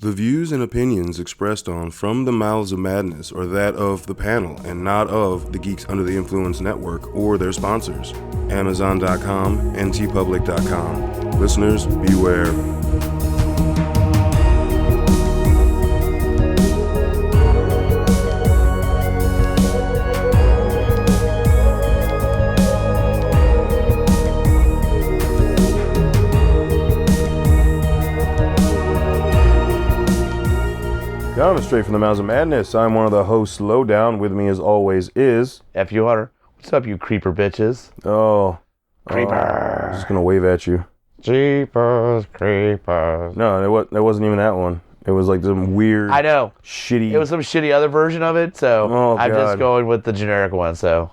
The views and opinions expressed on From the Mouths of Madness are that of the panel and not of the Geeks Under the Influence Network or their sponsors, Amazon.com and tpublic.com. Listeners, beware. Coming straight from the Mouths of Madness, I'm one of the hosts, Lowdown. With me, as always, is... F.U. Hunter. What's up, you creeper bitches? Creeper. I'm just going to wave at you. Jeepers, creepers. No, that wasn't even that one. It was like some weird... I know. Shitty... It was some shitty other version of it, so I'm just going with the generic one, so...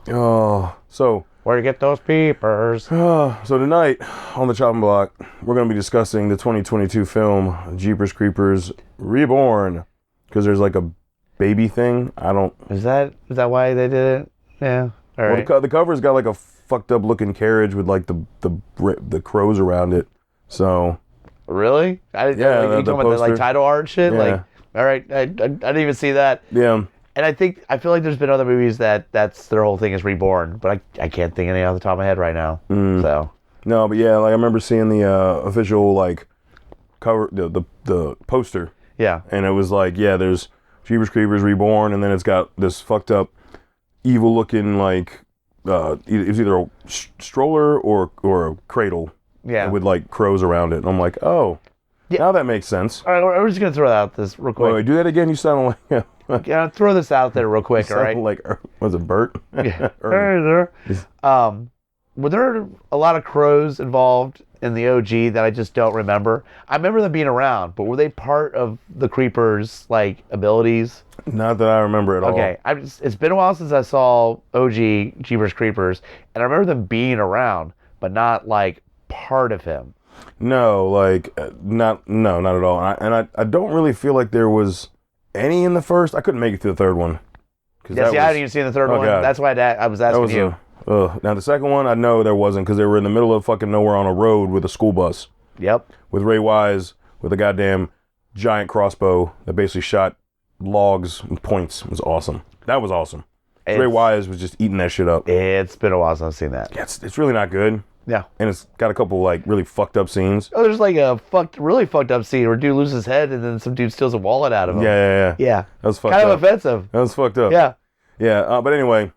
So... Where to get those peepers? So tonight, on the chopping block, we're going to be discussing the 2022 film, Jeepers Creepers Reborn. Because there's like a baby thing. I don't... Is that why they did it? Yeah. All right. Well, the cover's got like a fucked up looking carriage with like the crows around it. So... Really? Yeah, you talking about the like title art shit? Yeah. Like, all right, I didn't even see that. Yeah. And I feel like there's been other movies that's their whole thing is Reborn, but I can't think of any off the top of my head right now. So... No, but yeah, like I remember seeing the official like cover, the poster. Yeah. And it was like, yeah, there's Jeepers Creepers Reborn, and then it's got this fucked up, evil looking like, it was either a stroller or a cradle. Yeah. With like crows around it. And I'm like, oh, yeah. Now that makes sense. All right, we're just going to throw out this real quick. Wait, do that again? You sound like... Yeah, throw this out there real quick, all right? Like, was it Bert? Yeah. Hey there. Were there a lot of crows involved in the OG that I just don't remember? I remember them being around, but were they part of the Creepers' like abilities? Not that I remember at all. Okay, it's been a while since I saw OG Jeepers Creepers, and I remember them being around, but not like part of him. No, like not at all. I don't really feel like there was any in the first. I couldn't make it to the third one. Yeah, see, I haven't even seen the third one. God. That's why I was asking you. Now the second one, I know there wasn't because they were in the middle of fucking nowhere on a road with a school bus. Yep. With Ray Wise with a goddamn giant crossbow that basically shot logs and points. It was awesome. That was awesome. Ray Wise was just eating that shit up. It's been a while since I've seen that. Yeah, it's really not good. Yeah. And it's got a couple like really fucked up scenes. Oh, there's like a really fucked up scene where a dude loses his head and then some dude steals a wallet out of him. Yeah. Yeah. That was fucked up. Kind of offensive. That was fucked up. Yeah. Yeah. But anyway,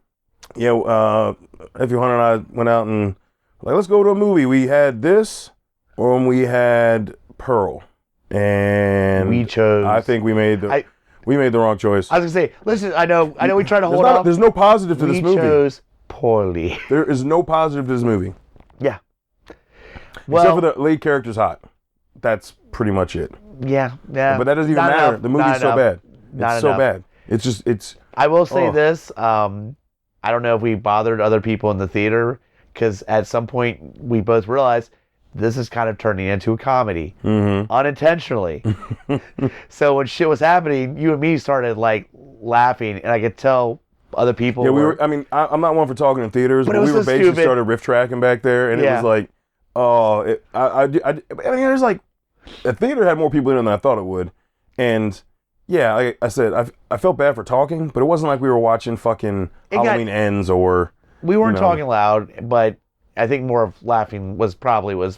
F.U. Hunter and I went out and like, let's go to a movie. We had this or we had Pearl. And we chose. I think we made the wrong choice. I was going to say, listen, I know we tried to hold off. There's no positive to this movie. We chose poorly. There is no positive to this movie. Yeah. Well, except for the lead character's hot. That's pretty much it. Yeah. But that doesn't even matter. Enough. The movie's so bad. It's so bad. It's. I will say this. I don't know if we bothered other people in the theater because at some point we both realized this is kind of turning into a comedy unintentionally. So when shit was happening, you and me started like laughing, and I could tell other people. Yeah, we were. I mean, I'm not one for talking in theaters, but we were basically started riff tracking back there, and it was like, I mean, there's like, the theater had more people in it than I thought it would, and. Yeah, like I said, I felt bad for talking, but it wasn't like we were watching fucking Halloween Ends or... We weren't talking loud, but I think more of laughing was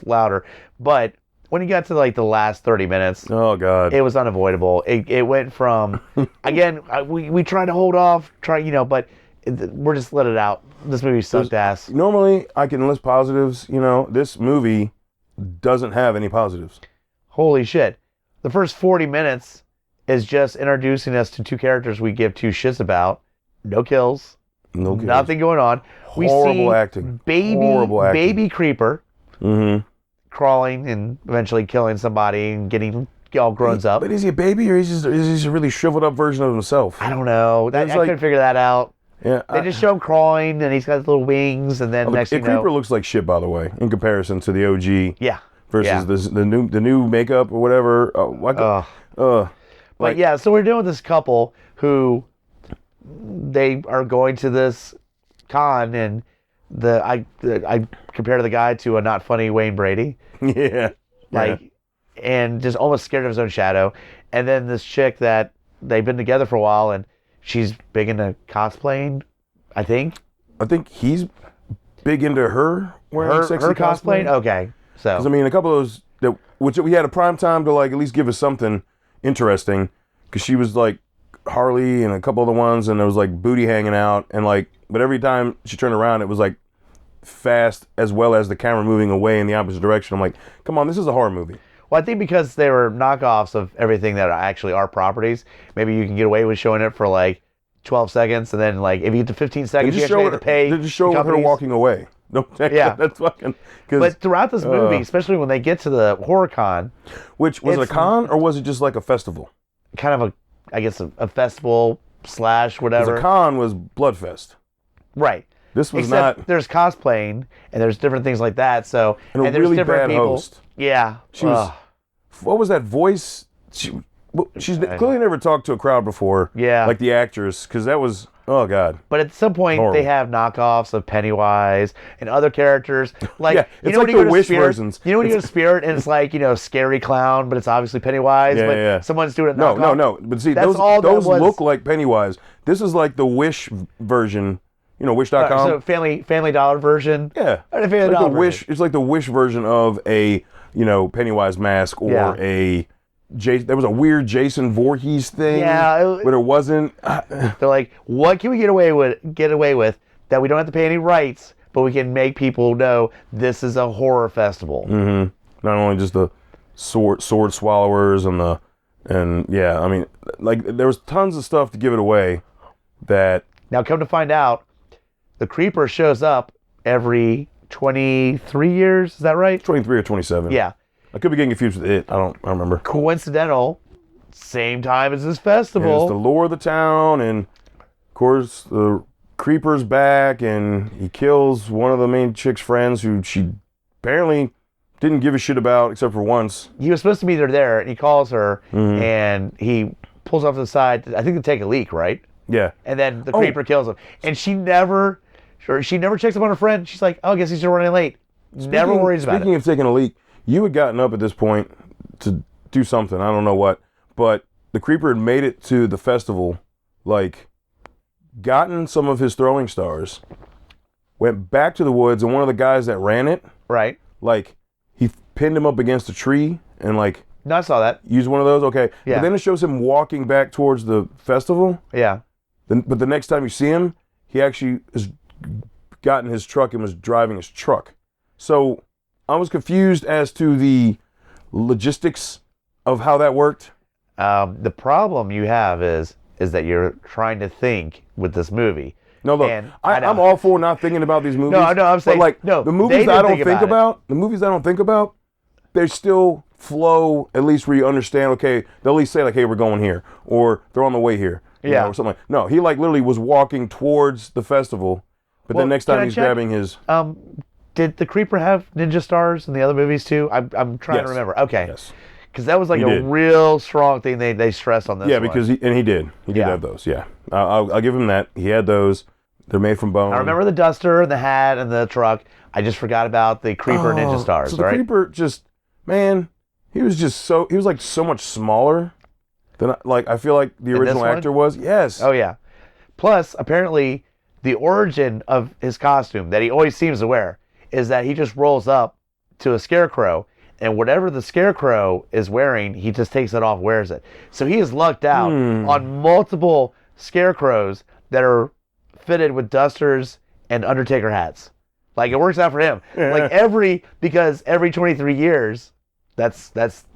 louder. But when you got to like the last 30 minutes... Oh, God. It was unavoidable. It went from... Again, we tried to hold off, but we're just let it out. This movie sucked ass. Normally, I can list positives. This movie doesn't have any positives. Holy shit. The first 40 minutes... is just introducing us to two characters we give two shits about. No kills. Nothing going on. Horrible acting. Baby creeper crawling and eventually killing somebody and getting all grown up. But is he a baby or is he a really shriveled up version of himself? I don't know. I couldn't figure that out. Yeah, they just show him crawling and he's got his little wings and then next thing you know... The creeper looks like shit, by the way, in comparison to the OG. Yeah. Versus the new makeup or whatever. But yeah, so we're dealing with this couple who they are going to this con, and I compare the guy to a not funny Wayne Brady. Yeah. Like and just almost scared of his own shadow. And then this chick that they've been together for a while, and she's big into cosplaying, I think. I think he's big into her wearing sexy her cosplaying? Okay. So, because I mean, a couple of those which we had a prime time to like at least give us something interesting, because she was like Harley and a couple of the ones, and there was like booty hanging out, and like, but every time she turned around, it was like fast, as well as the camera moving away in the opposite direction. I'm like, come on, this is a horror movie. Well, I think because they were knockoffs of everything that actually are properties, maybe you can get away with showing it for like 12 seconds, and then like if you get to 15 seconds, you actually have to pay. They just show her walking away. No, yeah, that's fucking. But throughout this movie, especially when they get to the horror con, which was it a con or was it just like a festival? Kind of I guess a festival / whatever. Because a con was Bloodfest, right? This was Except not. There's cosplaying and there's different things like that. So and there's really different bad people. Host. Yeah, she was. What was that voice? She's clearly never talked to a crowd before. Yeah, like the actress, because that was. Oh God! But at some point, horrible. They have knockoffs of Pennywise and other characters. Like, yeah, it's like the Wish versions. You know when you go to Spirit and it's like, scary clown, but it's obviously Pennywise. Yeah, but yeah. Someone's doing a knockoff. No. But see, those look like Pennywise. This is like the Wish version. Wish.com. So Family Dollar version. Yeah, Or the Dollar Wish. It's like the Wish version of a Pennywise mask or a. There was a weird Jason Voorhees thing, but it wasn't. They're like, what can we get away with that we don't have to pay any rights, but we can make people know this is a horror festival. Mm-hmm. Not only just the sword swallowers and yeah, I mean, like there was tons of stuff to give it away. That now come to find out, the Creeper shows up every 23 years. Is that right? 23 or 27. Yeah. I could be getting confused with it. I don't remember. Coincidental, same time as this festival. It's the lore of the town, and of course the Creeper's back, and he kills one of the main chick's friends, who she apparently didn't give a shit about except for once. He was supposed to meet her there, and he calls her, and he pulls off to the side. I think to take a leak, right? Yeah. And then the Creeper kills him, and she never checks up on her friend. She's like, "Oh, I guess he's running late." Never worries about it. Speaking of taking a leak. You had gotten up at this point to do something, I don't know what, but the Creeper had made it to the festival, like, gotten some of his throwing stars, went back to the woods, and one of the guys that ran it, right, like, he pinned him up against a tree, and, like... No, I saw that. Used one of those? Okay. Yeah. But then it shows him walking back towards the festival. Yeah. But the next time you see him, he actually has gotten his truck and was driving his truck. So... I was confused as to the logistics of how that worked. The problem you have is that you're trying to think with this movie. No, look, I'm all for not thinking about these movies. No, I'm saying, but the movies I don't think about, they still flow at least where you understand. Okay, they'll at least say like, "Hey, we're going here," or "They're on the way here," or something. No, he like literally was walking towards the festival, but then next time he's grabbing his. Did the Creeper have ninja stars in the other movies too? I'm trying to remember. Okay. Yes. Because that was like a real strong thing they stressed on this. Yeah, because he did have those. Yeah, I'll give him that. He had those. They're made from bone. I remember the duster and the hat and the truck. I just forgot about the Creeper ninja stars. So the Creeper he was like so much smaller than I feel like the original actor was. Yes. Oh yeah. Plus, apparently, the origin of his costume that he always seems to wear is that he just rolls up to a scarecrow, and whatever the scarecrow is wearing, he just takes it off, wears it. So he is lucked out on multiple scarecrows that are fitted with dusters and Undertaker hats. Like, it works out for him. Like because every 23 years, that's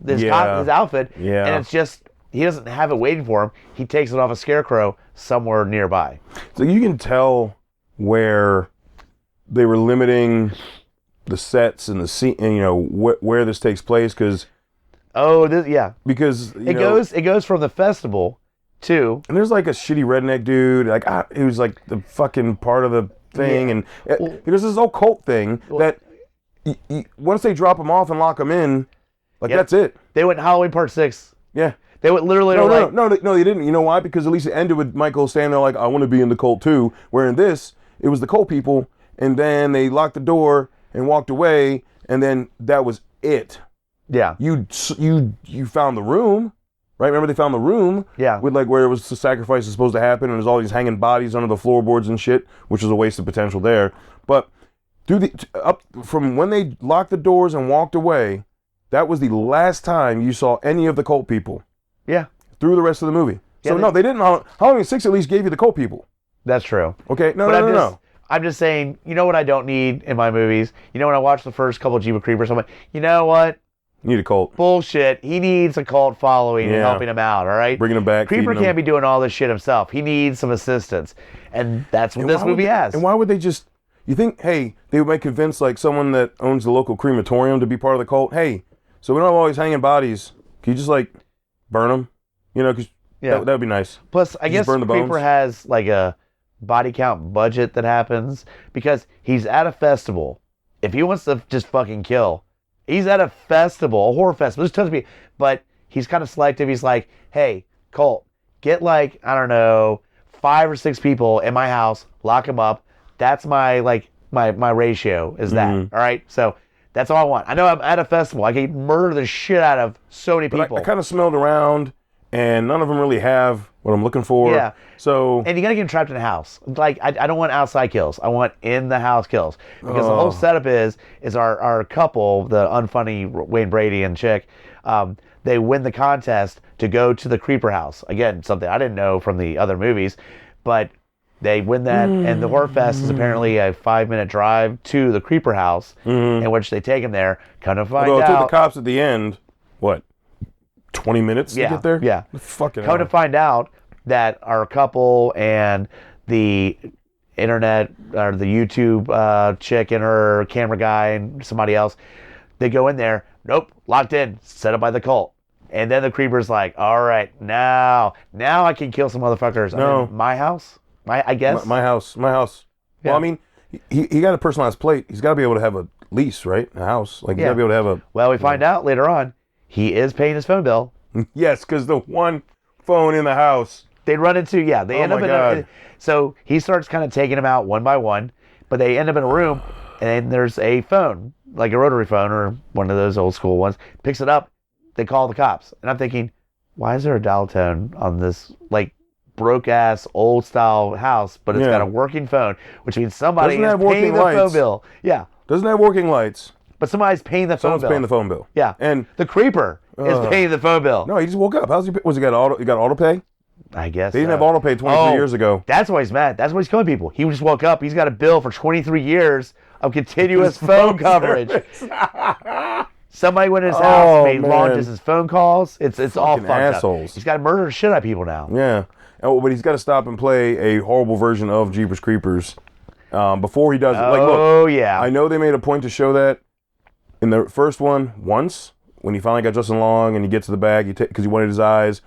his outfit, and it's just, he doesn't have it waiting for him. He takes it off a scarecrow somewhere nearby. So you can tell where they were limiting the sets and the scene, and where this takes place, because because it goes from the festival to, and there's like a shitty redneck dude, like he was like the fucking part of the thing, and there's this occult thing that once they drop him off and lock him in, that's it. They went Halloween Part 6. Yeah. They would literally no, they didn't. You know why? Because at least it ended with Michael standing there like, I want to be in the cult too. Where in this, it was the cult people. And then they locked the door and walked away, and then that was it. Yeah. You found the room, right? Remember they found the room? Yeah. With like where it was the sacrifice is supposed to happen, and there's all these hanging bodies under the floorboards and shit, which was a waste of potential there. But up from when they locked the doors and walked away, that was the last time you saw any of the cult people. Yeah. Through the rest of the movie. Yeah, So no, they didn't. Halloween 6 at least gave you the cult people. That's true. Okay, no. I'm just saying, you know what I don't need in my movies? You know, when I watch the first couple of Jeepers Creepers, I'm like, you know what? You need a cult. Bullshit. He needs a cult following and helping him out, all right? Bringing him back. Creeper can't be doing all this shit himself. He needs some assistance. And that's what this movie has. And why would they just, you think, hey, they might convince like someone that owns the local crematorium to be part of the cult? Hey, so we don't have all these hanging bodies. Can you just like burn them? You know, because that would be nice. Plus, I guess burn the Creeper bones. has like a body count budget that happens because he's at a festival. If he wants to just fucking kill, he's at a festival, a horror festival. There's tons of people, but he's kind of selective. He's like, hey, cult, get like, I don't know, 5 or 6 people in my house, lock them up. That's my ratio is that. All right. So that's all I want. I know I'm at a festival. I can murder the shit out of so many people. I kind of smelled around, and none of them really have what I'm looking for. Yeah. So. And you got to get him trapped in a house. Like, I don't want outside kills. I want in the house kills. Because the whole setup is our couple, the unfunny Wayne Brady and chick, they win the contest to go to the Creeper house. Again, something I didn't know from the other movies, but they win that, and the Horror Fest is apparently a 5-minute drive to the Creeper house, in which they take him there. Kind of find out. Although it took the cops at the end, what, 20 minutes to get there? Yeah. Fucking Come to find out that our couple and the internet or the YouTube chick and her camera guy and somebody else, they go in there. Nope, locked in, set up by the cult. And then the Creeper's like, all right, now I can kill some motherfuckers. No. I mean, my house? I guess? My house. Yeah. Well, I mean, he got a personalized plate. He's got to be able to have a lease, right? A house. Like, he's got to be able to have a... Well, we find out later on, he is paying his phone bill. Yes, because the one phone in the house... They run into, they end up in so he starts kind of taking them out one by one, but they end up in a room, and there's a phone, like a rotary phone or one of those old school ones, picks it up, they call the cops. And I'm thinking, why is there a dial tone on this, like, broke-ass, old-style house, but it's got a working phone, which means somebody is paying the phone bill. Yeah. Doesn't have working lights. But somebody's paying the phone bill. Someone's paying the phone bill. Yeah. And the Creeper is paying the phone bill. No, he just woke up. He got auto pay? I guess they didn't have auto pay 23 years ago. That's why he's mad. That's why he's killing people. He just woke up. He's got a bill for 23 years of continuous phone coverage. Somebody went in his house, made long distance phone calls. It's all fucked assholes. Up. He's got to murder the shit out of people now. Yeah. Oh, but he's got to stop and play a horrible version of Jeepers Creepers before he does it. Like, look, I know they made a point to show that in the first one once. When he finally got Justin Long and he gets to the bag, because he wanted his eyes,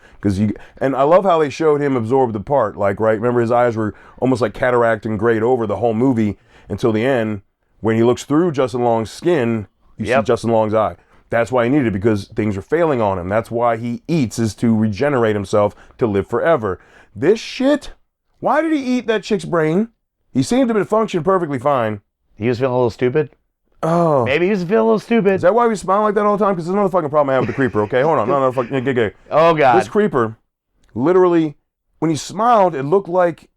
and I love how they showed him absorb the part. Like, right, remember his eyes were almost like cataract and grayed over the whole movie until the end. When he looks through Justin Long's skin, you see Justin Long's eye. That's why he needed it, because things are failing on him. That's why he eats, is to regenerate himself to live forever. This shit, why did he eat that chick's brain? He seemed to function perfectly fine. He was feeling a little stupid. Oh. Maybe he was feeling a little stupid. Is that why we smile like that all the time? Because there's another fucking problem I have with the Creeper, okay? Hold on. No, fuck. Okay. Oh, God. This Creeper, literally, when he smiled, it looked like,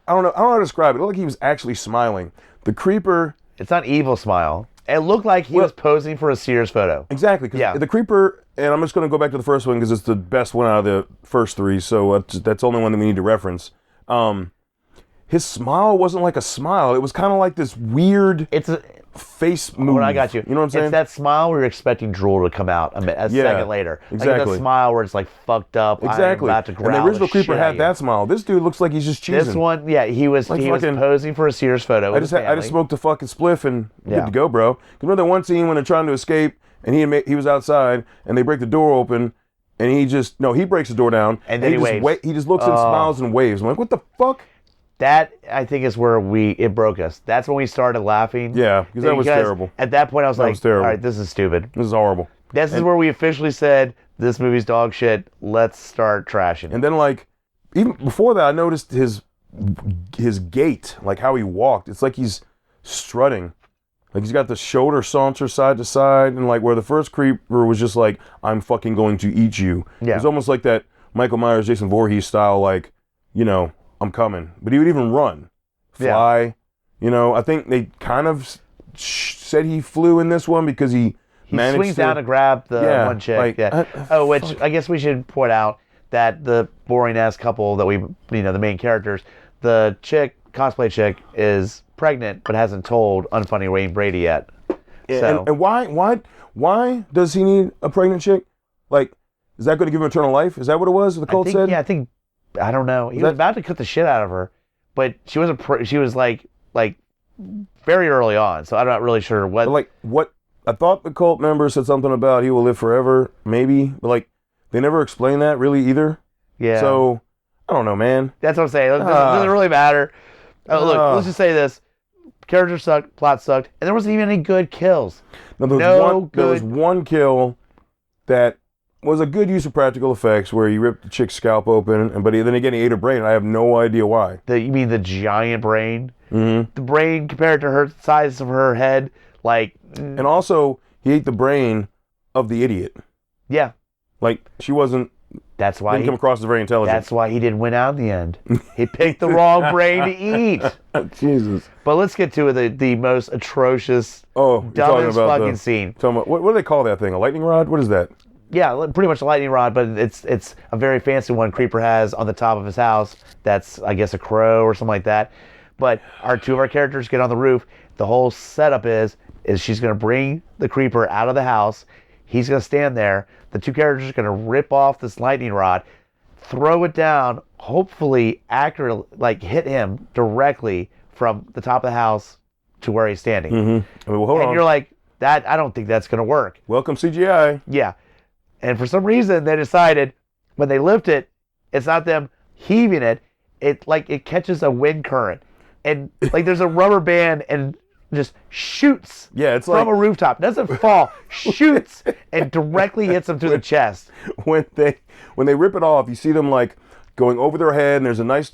I don't know how to describe it. It looked like he was actually smiling. The Creeper... It's not evil smile. It looked like he was posing for a Sears photo. Exactly. The Creeper, and I'm just going to go back to the first one because it's the best one out of the first 3, so that's the only one that we need to reference. His smile wasn't like a smile. It was kind of like this weird... It's a... face move. I got you. You know what I'm saying? It's that smile where you're expecting drool to come out a second later. Exactly. Like that smile where it's like fucked up. Exactly. I'm about to growl. And the original Creeper had that smile. This dude looks like he's just cheesing. This one, he was posing for a Sears photo. I just smoked a fucking spliff and good to go, bro. Because remember that one scene when they're trying to escape and he was outside and they break the door open and he breaks the door down and then he waves. He just looks and smiles and waves. I'm like, what the fuck? That, I think, is where it broke us. That's when we started laughing. Yeah, because that was terrible. At that point, I was like, all right, this is stupid. This is horrible. This is where we officially said, this movie's dog shit. Let's start trashing. And then, like, even before that, I noticed his gait, like how he walked. It's like he's strutting. Like, he's got the shoulder saunter side to side, and like where the first creeper was just like, I'm fucking going to eat you. Yeah. It's almost like that Michael Myers, Jason Voorhees style, like, you know, I'm coming. But he would even run, fly. Yeah. You know, I think they kind of said he flew in this one because he swings down to grab the one chick. Like, which I guess we should point out that the boring-ass couple that the main characters, the cosplay chick is pregnant but hasn't told Unfunny Wayne Brady yet. So. And why does he need a pregnant chick? Like, is that going to give him eternal life? Is that what it was? The cult said? Yeah, I don't know. He was about to cut the shit out of her, but she wasn't. She was like very early on, so I'm not really sure what. But like what? I thought the cult member said something about he will live forever, maybe, but like they never explained that really either. Yeah. So I don't know, man. That's what I'm saying. It doesn't really matter. Look, let's just say this. Character sucked, plot sucked, and there wasn't even any good kills. There was one kill that was a good use of practical effects where he ripped the chick's scalp open, but then again he ate her brain, and I have no idea why. You mean the giant brain? Mm-hmm. The brain compared to her size of her head, like... And also, he ate the brain of the idiot. Yeah. Like, she wasn't... That's why didn't come across as very intelligent. That's why he didn't win out in the end. He picked the wrong brain to eat. Jesus. But let's get to the most atrocious, dumbest fucking scene. What do they call that thing? A lightning rod? What is that? Yeah, pretty much a lightning rod, but it's a very fancy one Creeper has on the top of his house. That's, I guess, a crow or something like that. But two of our characters get on the roof. The whole setup is she's going to bring the Creeper out of the house. He's going to stand there. The two characters are going to rip off this lightning rod, throw it down, hopefully accurately, like hit him directly from the top of the house to where he's standing. Mm-hmm. Well, hold on. You're like, I don't think that's going to work. Welcome CGI. Yeah. And for some reason, they decided when they lift it, it's not them heaving it. It catches a wind current. And like there's a rubber band and just shoots from a rooftop. Doesn't fall, shoots and directly hits them through the chest. When they rip it off, you see them like going over their head, and there's a nice,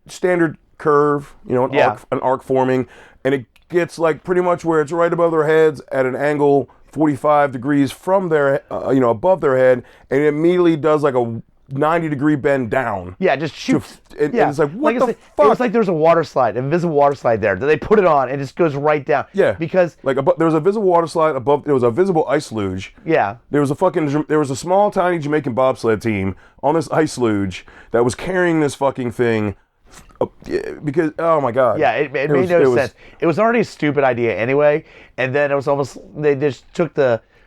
standard curve, an arc forming, and it gets like pretty much where it's right above their heads at an angle 45 degrees from their, above their head, and it immediately does like a 90-degree bend down. Yeah, just shoots. And it's like, what the fuck? It was like there's a water slide, an invisible water slide there that they put it on and it just goes right down. Yeah. Because... Like, there was a visible water slide above, there was a visible ice luge. Yeah. There was a small, tiny Jamaican bobsled team on this ice luge that was carrying this fucking thing because, oh my God. Yeah, it made no sense. It was already a stupid idea anyway, and then it was almost, they just took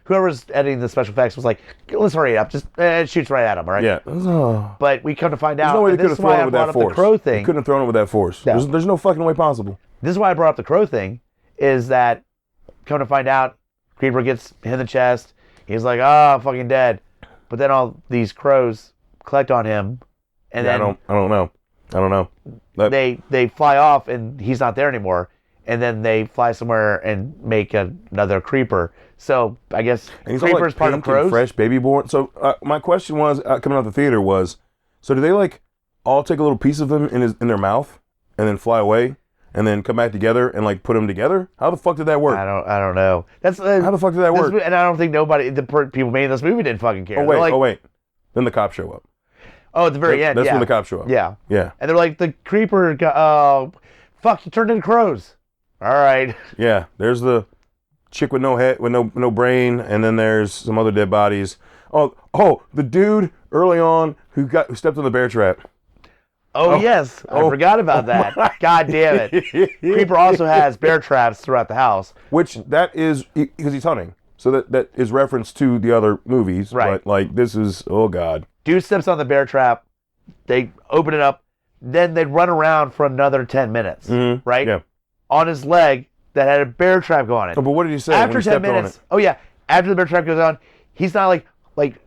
whoever's editing the special effects was like, let's hurry it up. Just it shoots right at him, right? Yeah. But we come to find out. There's no way they could have thrown it with that force. The crow thing. They couldn't have thrown it with that force. No. There's no fucking way possible. This is why I brought up the crow thing, is that, come to find out, Creeper gets hit in the chest. He's like, I'm fucking dead. But then all these crows collect on him, and then I don't know. They fly off, and he's not there anymore. And then they fly somewhere and make another Creeper. So I guess Creeper's part of crows. Fresh baby born. So my question was coming out of the theater was, so do they like all take a little piece of him in their mouth and then fly away and then come back together and like put them together? How the fuck did that work? I don't know. That's how the fuck did that work? And I don't think the people making this movie didn't fucking care. Oh wait. Then the cops show up. Oh, at the very end. That's when the cops show up. Yeah. Yeah. And they're like, the Creeper fuck, you turned into crows. All right. Yeah, there's the chick with no head, with no brain, and then there's some other dead bodies. Oh, the dude early on who stepped on the bear trap. Oh yes, I forgot about that. God damn it. Creeper also has bear traps throughout the house. Which that is because he's hunting. So that is reference to the other movies. Right. But like this is, oh God. Dude steps on the bear trap, they open it up, then they run around for another 10 minutes. Mm-hmm. Right? Yeah. On his leg that had a bear trap go on it. Oh, but what did he say after 10 minutes? Oh yeah, after the bear trap goes on, he's not like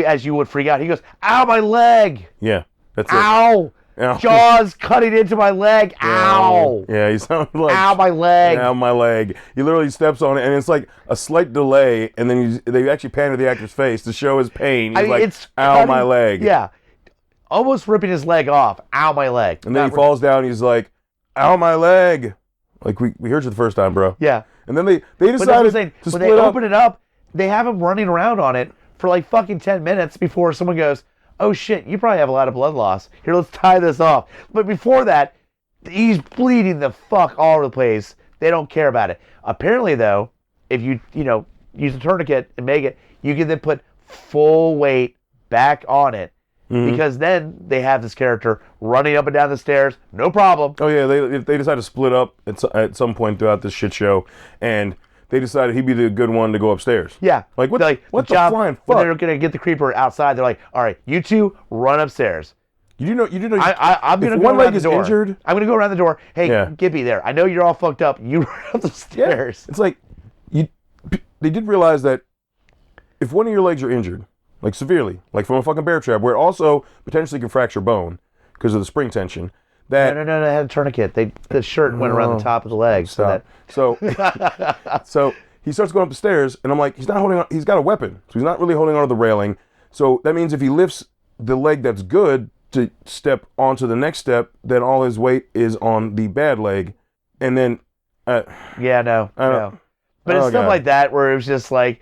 as you would freak out. He goes, "Ow, my leg!" Yeah, that's Ow! Ow. Jaws cutting into my leg. Ow! Yeah, he sounded like, "Ow, my leg!" Ow, my leg. He literally steps on it, and it's like a slight delay, and then they actually pan to the actor's face to show his pain. He's like, "Ow, my leg!" Yeah, almost ripping his leg off. Ow, my leg. And then he falls down. He's like, "Ow, my leg!" Like, we heard you the first time, bro. Yeah. And then they decided to split up. When they open it up, they have him running around on it for like fucking 10 minutes before someone goes, oh shit, you probably have a lot of blood loss. Here, let's tie this off. But before that, he's bleeding the fuck all over the place. They don't care about it. Apparently, though, if you use a tourniquet and make it, you can then put full weight back on it. Because then they have this character running up and down the stairs, no problem. Oh yeah, they decided to split up at some point throughout this shit show, and they decided he'd be the good one to go upstairs. Yeah, like what the flying fuck? When they're gonna get the creeper outside, they're like, all right, you two run upstairs. You do know. I'm gonna go one around leg the is door. injured. I'm gonna go around the door. Hey, Gibby, there. I know you're all fucked up. You run up the stairs. Yeah. It's like they did realize that if one of your legs are injured, like severely, like from a fucking bear trap, where it also potentially can fracture bone because of the spring tension. That No, they had a tourniquet. The shirt went around the top of the leg. So he starts going up the stairs, and I'm like, he's not holding on. He's got a weapon, so he's not really holding onto the railing. So that means if he lifts the leg that's good to step onto the next step, then all his weight is on the bad leg, and then. No. But it's stuff like that where it was just like.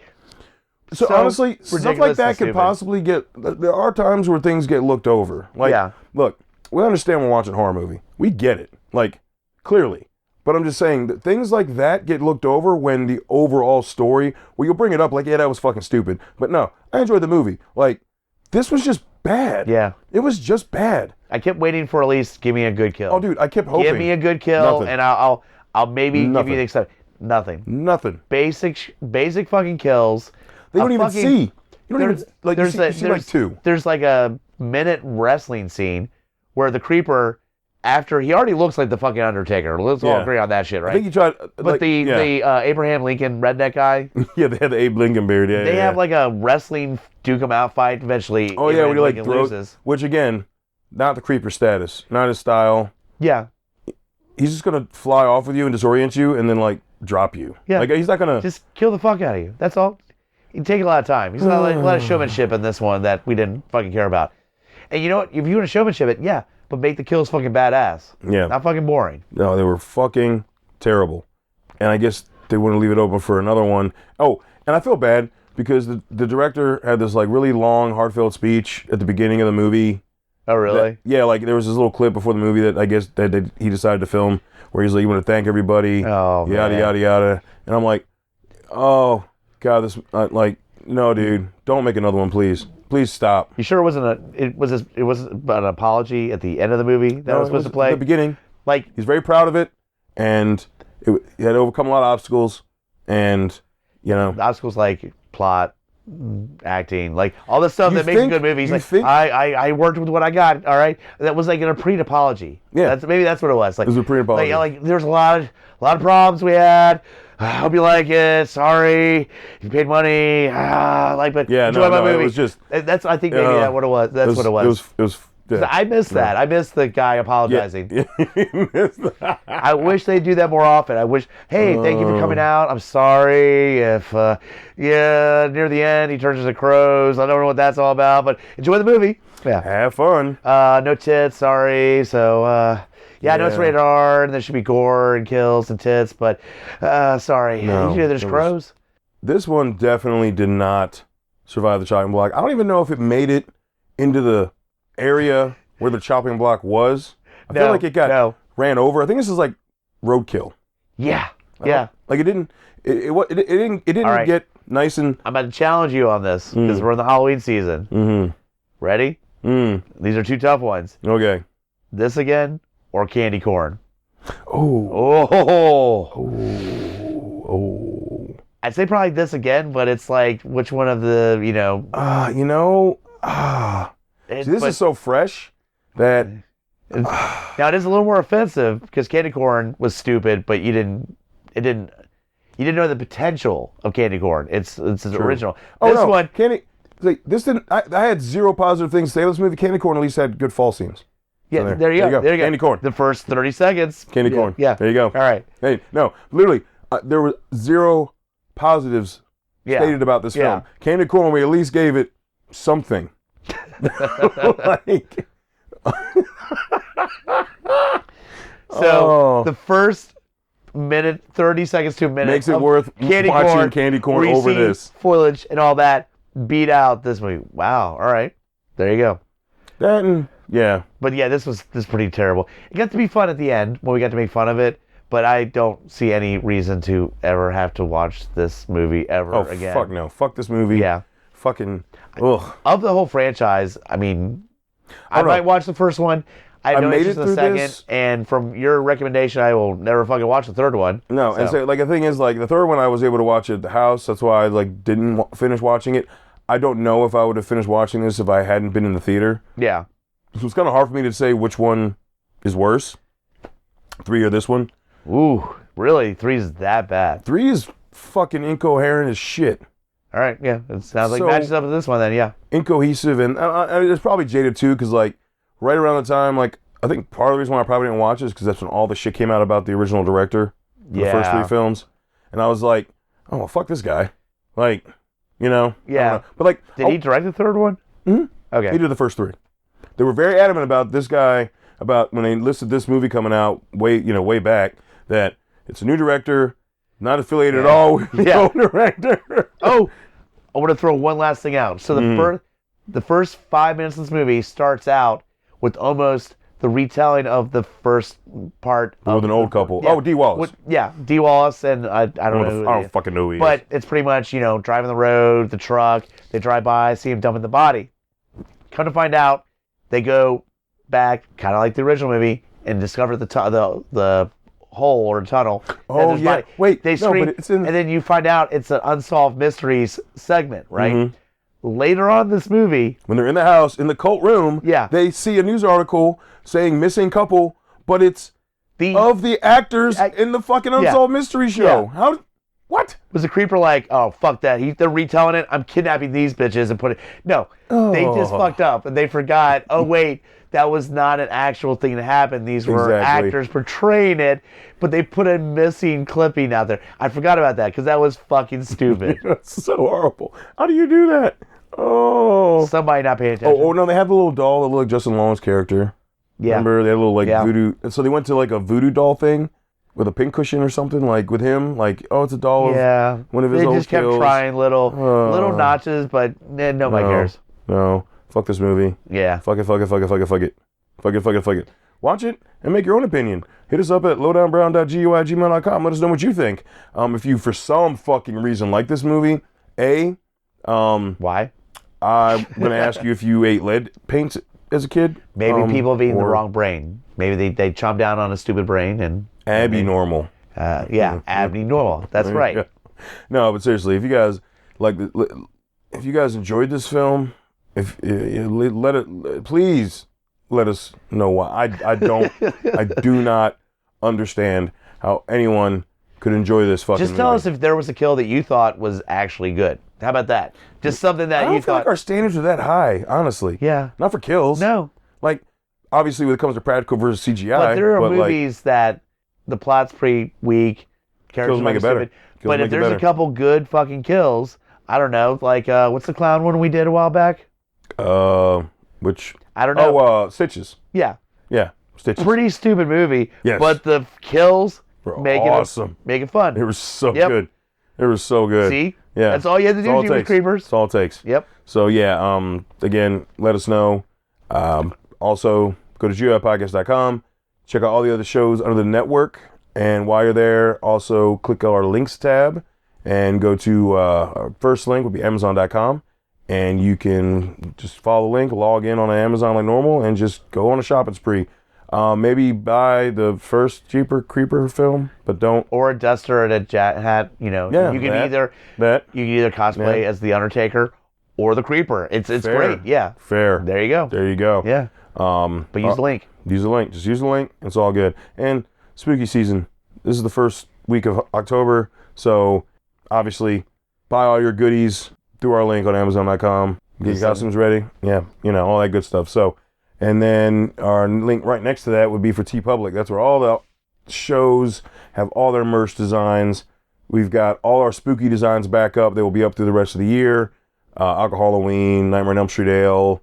So honestly, stuff like that could possibly get. There are times where things get looked over. Like, look, we understand we're watching a horror movie. We get it, like, clearly. But I'm just saying that things like that get looked over when the overall story, well, you'll bring it up like, yeah, that was fucking stupid. But no, I enjoyed the movie. Like, this was just bad. Yeah. It was just bad. I kept waiting for at least give me a good kill. Oh, dude, I kept hoping. Give me a good kill, and I'll maybe give you the excitement. Nothing. Basic fucking kills. They don't even see. You don't even, like, you see like two. There's like a minute wrestling scene where the creeper, after he already looks like the fucking Undertaker. Let's all agree on that shit, right? I think he tried. But the Abraham Lincoln redneck guy. Yeah, they had the Abe Lincoln beard. Yeah, they have like a wrestling duke 'em out fight eventually. Oh yeah, when he like loses. Which again, not the creeper status, not his style. Yeah. He's just gonna fly off with you and disorient you, and then like drop you. Yeah. Like he's not gonna just kill the fuck out of you. That's all. He'd take a lot of time. He's got a lot of showmanship in this one that we didn't fucking care about. And you know what? If you want to showmanship it, yeah, but make the kills fucking badass. Yeah. Not fucking boring. No, they were fucking terrible. And I guess they want to leave it open for another one. Oh, and I feel bad because the director had this like really long, heartfelt speech at the beginning of the movie. Oh, really? Like there was this little clip before the movie that I guess that he decided to film where he's like, you want to thank everybody, yada, yada. And I'm like, oh, God, this no, dude, don't make another one, please. Please stop. You sure it wasn't an apology at the end of the movie that was supposed to play? At the beginning. Like, he's very proud of it, and he had to overcome a lot of obstacles, and, you know. The obstacles like plot, acting, like all the stuff that makes a good movie. He's like, I worked with what I got, all right? That was like in a pre-apology. Yeah. Maybe that's what it was. Like, it was a pre-apology. Like there's a lot of problems we had. I hope you like it. Sorry, you paid money. But enjoy my movie. It was just. I think maybe that's what it was. That's what it was. It was. Yeah. I missed that. I missed the guy apologizing. Yeah. I wish they'd do that more often. I wish, hey, thank you for coming out. I'm sorry if, near the end he turns into crows. I don't know what that's all about, but enjoy the movie. Yeah. Have fun. No tits, sorry. So, I know it's rated R and there should be gore and kills and tits, but sorry. No, there's crows. This one definitely did not survive the chopping block. I don't even know if it made it into the area where the chopping block was. I feel like it got ran over. I think this is like roadkill. Yeah. Yeah. Like it didn't get nice and. I'm about to challenge you on this because we're in the Halloween season. Mm-hmm. Ready? These are two tough ones. Okay. This again or candy corn? Oh. I'd say probably this again, but it's like which one of the See, this is so fresh that now it is a little more offensive because candy corn was stupid, but you didn't know the potential of candy corn. It's original. This didn't. I had zero positive things to say about this movie. Candy corn at least had good fall scenes. Yeah, so there you go. Candy corn. The first 30 seconds. Candy corn. Yeah. There you go. All right. Hey, no, literally, there were zero positives stated about this film. Candy corn, we at least gave it something. The minute, 30 seconds to a minute. Makes it worth watching candy corn over this. Foliage and all that beat out this movie. Wow. All right. There you go. That and, yeah. But yeah, this was pretty terrible. It got to be fun at the end when we got to make fun of it, but I don't see any reason to ever have to watch this movie ever again. Oh, fuck no. Fuck this movie. Yeah. Fucking, ugh. Of the whole franchise, I mean, I might watch the first one. I have no interest in the second, and from your recommendation, I will never fucking watch the third one. No, and so, like, the thing is, like, the third one I was able to watch at the house. That's why I, like, didn't finish watching it. I don't know if I would have finished watching this if I hadn't been in the theater. Yeah. So it's kind of hard for me to say which one is worse, 3 or this one. Ooh, really? 3 is that bad? 3 is fucking incoherent as shit. All right, yeah. It sounds like matches up with this one then, yeah. Incohesive, and it's probably jaded too, because, like, right around the time, like, I think part of the reason why I probably didn't watch it is because that's when all the shit came out about the original director for the first 3 films. And I was like, oh, well, fuck this guy. Like, you know? Yeah. But, like... Did he direct the third one? Mm-hmm. Okay. He did the first 3. They were very adamant about this guy, about when they listed this movie coming out way back, that it's a new director, not affiliated at all with the old director. Oh, I want to throw one last thing out. So the first 5 minutes of this movie starts out with almost the retelling of the first part with an old couple. Yeah. Oh, Dee Wallace. Dee Wallace, and I don't fucking know who he is. But it's pretty much, driving the road, the truck, they drive by, see him dumping the body. Come to find out, they go back, kind of like the original movie, and discover the hole or tunnel. Oh, yeah. Body. Wait, they scream, and then you find out it's an Unsolved Mysteries segment, right? Mm-hmm. Later on in this movie, when they're in the house, in the cult room, they see a news article saying missing couple, but it's of the actors in the fucking Unsolved Mystery show. Yeah. How? What? Was the creeper like, oh, fuck that. They're retelling it. I'm kidnapping these bitches and put it... No. Oh. They just fucked up and they forgot, oh, wait, that was not an actual thing that happened. These were actors portraying it, but they put a missing clipping out there. I forgot about that because that was fucking stupid. That's so horrible. How do you do that? Oh. Somebody not paying attention. Oh, no, they have the little doll that looked like Justin Long's character. Yeah. Remember? They had a little, voodoo... And so they went to, like, a voodoo doll thing with a pink cushion or something, like, with him. Like, oh, it's a doll of one of his old kills. They just kept trying little notches, but nobody cares. No. Fuck this movie. Yeah. Fuck it. Watch it and make your own opinion. Hit us up at lowdownbrown.gui@gmail.com. Let us know what you think. If you, for some fucking reason, like this movie, why? I'm going to ask you if you ate lead paint as a kid. Maybe people have eaten the wrong brain. Maybe they chomp down on a stupid brain and... Abnormal. Abnormal. That's right. Yeah. No, but seriously, if you guys enjoyed this film, please let us know why. I do not understand how anyone could enjoy this fucking Just tell us if there was a kill that you thought was actually good. How about that? Just something that you thought... I don't feel like our standards are that high, honestly. Yeah. Not for kills. No. Like, obviously when it comes to practical versus CGI. But there are movies that the plot's pretty weak. Kills make it better. But if there's a couple good fucking kills, I don't know, like, what's the clown one we did a while back? Which... I don't know. Oh, Stitches. Yeah. Yeah, Stitches. Pretty stupid movie. Yes. But the kills make awesome. It fun. It was so good. It was so good. See? Yeah. That's all you had to do with creepers. That's all it takes. Yep. So, yeah, again, let us know. Also, go to GUIPodcast.com. Check out all the other shows under the network. And while you're there, also click our links tab and go to our first link would be Amazon.com. And you can just follow the link, log in on Amazon like normal, and just go on a shopping spree. Maybe buy the first Jeeper Creeper film, but don't. Or a duster and a hat. You can either cosplay as the Undertaker or the Creeper. It's great. Yeah. Fair. There you go. Yeah. But use the link. Use the link. Just use the link. It's all good. And spooky season. This is the first week of October, so obviously buy all your goodies through our link on Amazon.com. Get your costumes ready. Yeah, all that good stuff. So, and then our link right next to that would be for TeePublic. That's where all the shows have all their merch designs. We've got all our spooky designs back up. They will be up through the rest of the year. Alcohol Halloween, Nightmare on Elm Street Ale.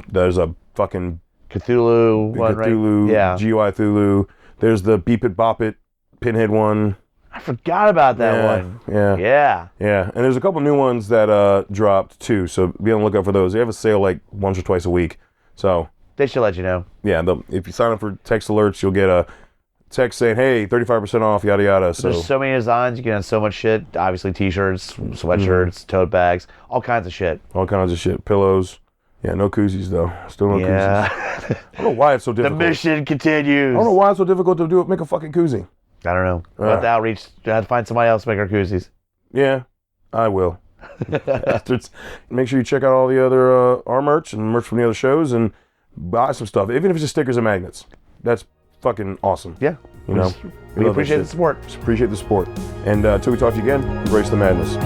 There's a fucking Cthulhu one, right? Yeah. GUI Cthulhu. There's the Beep It Bop It Pinhead one. I forgot about that one. Yeah. And there's a couple new ones that dropped too, so be on the lookout for those. They have a sale like once or twice a week, so they should let you know. Yeah, if you sign up for text alerts, you'll get a text saying, "Hey, 35% off, yada yada." So there's so many designs. You can have so much shit. Obviously, t-shirts, sweatshirts, tote bags, all kinds of shit. Pillows. Yeah, no koozies though. Still no koozies. I don't know why it's so difficult. The mission continues. I don't know why it's so difficult to make a fucking koozie. I don't know. About the outreach, I have to find somebody else to make our koozies. Yeah, I will. Make sure you check out all the other our merch and merch from the other shows and buy some stuff, even if it's just stickers and magnets. That's fucking awesome. Yeah. You know, we appreciate the support. Just appreciate the support. And until we talk to you again, embrace the madness.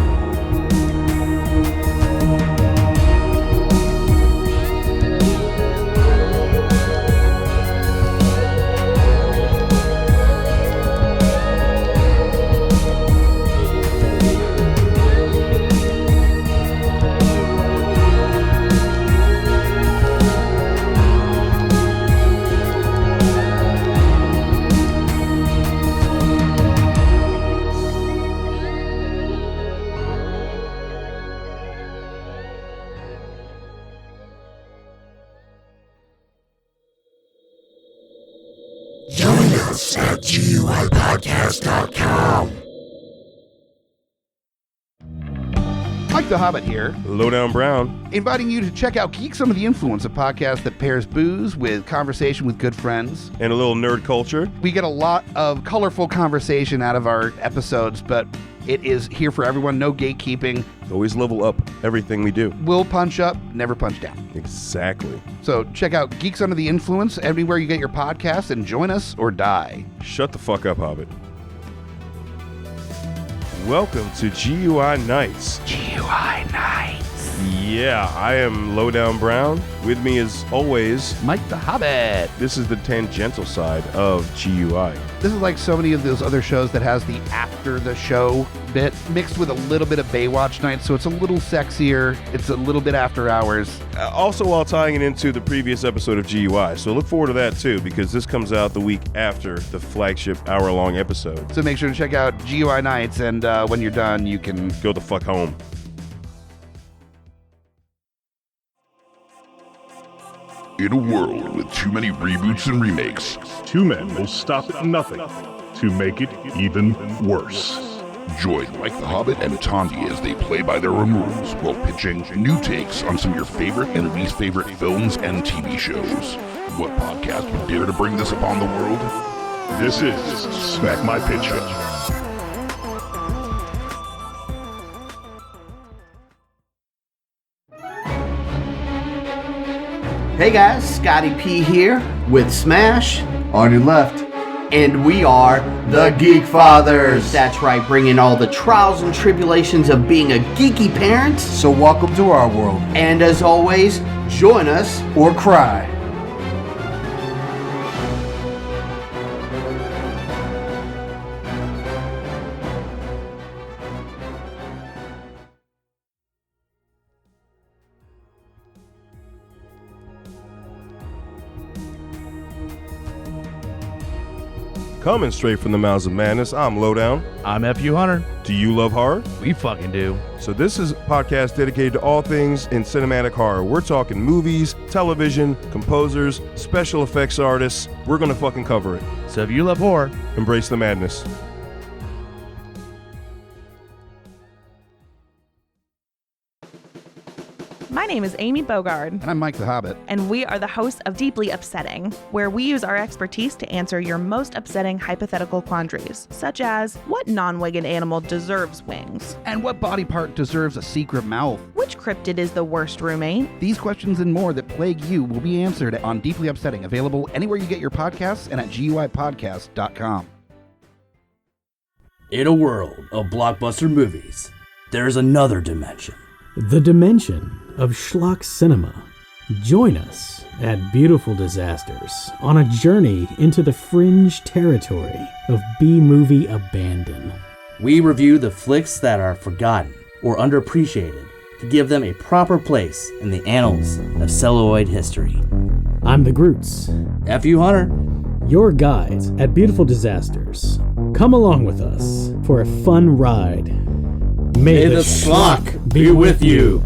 Join us at GUIPodcast.com. Mike the Hobbit here, Lowdown Brown, inviting you to check out Geek Some of the Influence, a podcast that pairs booze with conversation with good friends. and a little nerd culture. We get a lot of colorful conversation out of our episodes, but it is here for everyone, no gatekeeping. Always level up everything we do. We'll punch up, never punch down. Exactly. So check out Geeks Under the Influence everywhere you get your podcasts and join us or die. Shut the fuck up, Hobbit. Welcome to GUI Nights. GUI Nights. Yeah, I am Lowdown Brown. With me as always, Mike the Hobbit. this is the tangential side of GUI. This is like so many of those other shows that has the after the show bit mixed with a little bit of Baywatch night, so it's a little sexier. It's a little bit after hours. Also while tying it into the previous episode of GUI. So look forward to that too, because this comes out the week after the flagship hour-long episode. So make sure to check out GUI Nights, and when you're done, you can Go the fuck home. In a world with too many reboots and remakes, Two men will stop at nothing to make it even worse. join Mike the Hobbit and Tondi as they play by their own rules while pitching new takes on some of your favorite and least favorite films and TV shows. What podcast would dare to bring this upon the world? This is Smack My Pitch Up. Hey guys, Scotty P here with Smash on your left. And we are the Geek Fathers. That's right, bringing all the trials and tribulations of being a geeky parent. So welcome to our world. And as always, join us Or cry. Coming straight from the mouths of madness, I'm Lowdown. I'm FU Hunter. Do you love horror? We fucking do. So this is a podcast dedicated to all things in cinematic horror. We're talking movies, television, composers, special effects artists. We're gonna fucking cover it. So if you love horror, Embrace the madness. My name is Amy Bogard, And I'm Mike the Hobbit. and we are the hosts of Deeply Upsetting, where we use our expertise to answer your most upsetting hypothetical quandaries, such as, what non-winged animal deserves wings? And what body part deserves a secret mouth? Which cryptid is the worst roommate? These questions and more that plague you will be answered on Deeply Upsetting, available anywhere you get your podcasts and at GUIPodcast.com. In a world of blockbuster movies, there's another dimension. The dimension of schlock cinema. Join us at Beautiful Disasters on a journey into the fringe territory of B-movie abandon. We review the flicks that are forgotten or underappreciated to give them a proper place in the annals of celluloid history. I'm the Groots, FU Hunter. your guides at Beautiful Disasters. Come along with us for a fun ride. May the schlock be with you.